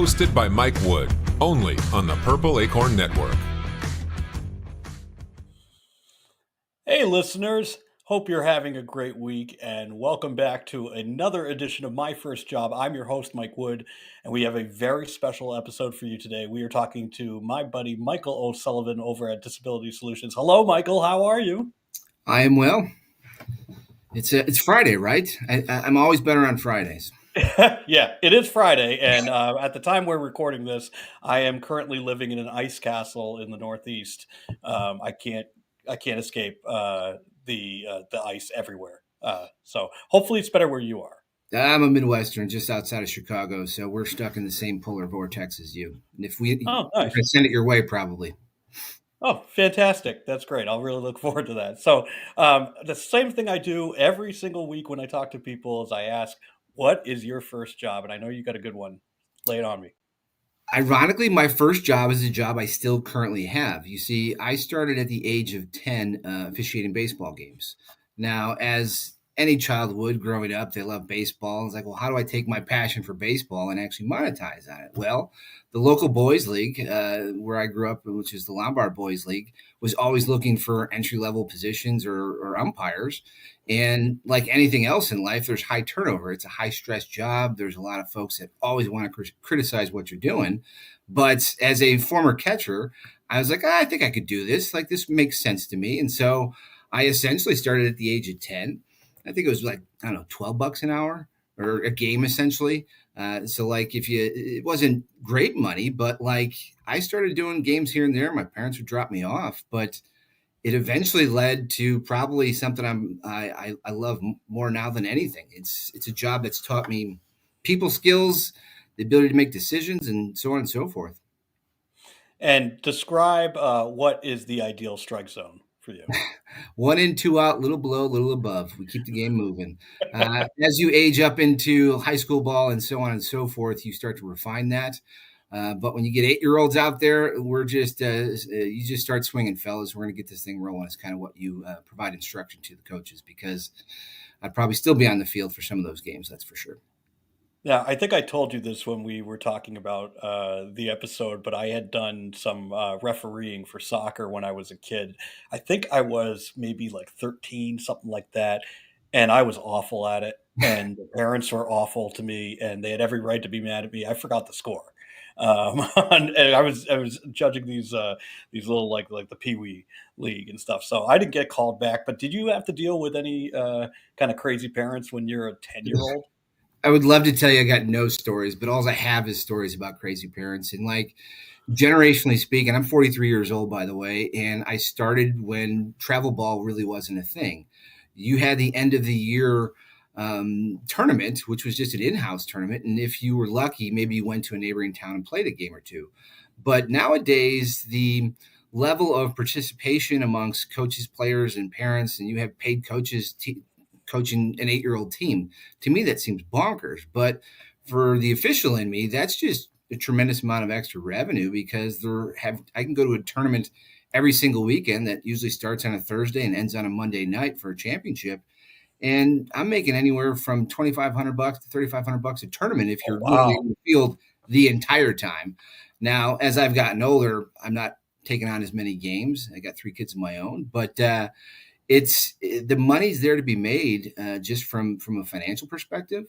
Hosted by Mike Wood, only on the Purple Acorn Network. Hey, listeners. Hope you're having a great week, and welcome back to another edition of My First Job. I'm your host, Mike Wood, and we have a very special episode for you today. We are talking to my buddy, Michael O'Sullivan, over at Disability Solutions. Hello, Michael. How are you? I am well. It's Friday, right? I'm always better on Fridays. Yeah, it is Friday, and at the time we're recording this, I am currently living in an ice castle in the Northeast. I can't escape the ice everywhere. So hopefully it's better where you are. I'm a Midwestern, just outside of Chicago, so we're stuck in the same polar vortex as you. And if Oh, I nice. send it your way, probably. Oh, fantastic. That's great. I'll really look forward to that. So, the same thing I do every single week when I talk to people is I ask, what is your first job? And I know you got a good one. Lay it on me. Ironically, my first job is a job I still currently have. You see, I started at the age of 10 officiating baseball games. Now, as any child would growing up, they love baseball. It's like, well, how do I take my passion for baseball and actually monetize on it? Well, the local boys league, where I grew up, which is the Lombard Boys League, was always looking for entry level positions or umpires. And like anything else in life, there's high turnover. It's a high stress job. There's a lot of folks that always want to criticize what you're doing. But as a former catcher, I was like, I think I could do this. Like, this makes sense to me. And so I essentially started at the age of 10. I think it was like, I don't know, $12 an hour or a game essentially. So like it wasn't great money, but like I started doing games here and there. My parents would drop me off, but it eventually led to probably something I love more now than anything. It's a job that's taught me people skills, the ability to make decisions, and so on and so forth. And describe what is the ideal strike zone for you. 1 in, 2 out, little below, little above. We keep the game moving. As you age up into high school ball and so on and so forth, you start to refine that. But when you get 8-year-olds out there, we're just you just start swinging, fellas. We're going to get this thing rolling. It's kind of what you provide instruction to the coaches, because I'd probably still be on the field for some of those games. That's for sure. Yeah, I think I told you this when we were talking about the episode, but I had done some refereeing for soccer when I was a kid. I think I was maybe like 13, something like that. And I was awful at it. And the parents were awful to me, and they had every right to be mad at me. I forgot the score. And I was judging these little like the Pee Wee League and stuff. So I didn't get called back. But did you have to deal with any kind of crazy parents when you're a 10-year-old? I would love to tell you I got no stories, but all I have is stories about crazy parents. And like generationally speaking, I'm 43 years old, by the way, and I started when travel ball really wasn't a thing. You had the end of the year tournament, which was just an in-house tournament. And if you were lucky, maybe you went to a neighboring town and played a game or two. But nowadays, the level of participation amongst coaches, players, and parents, and you have paid coaches coaching an 8-year-old team. To me, that seems bonkers. But for the official in me, that's just a tremendous amount of extra revenue, because I can go to a tournament every single weekend that usually starts on a Thursday and ends on a Monday night for a championship. And I'm making anywhere from $2,500 to $3,500 a tournament if Oh, you're literally wow. in the field the entire time. Now, as I've gotten older, I'm not taking on as many games. I got 3 kids of my own, but it's the money's there to be made just from a financial perspective.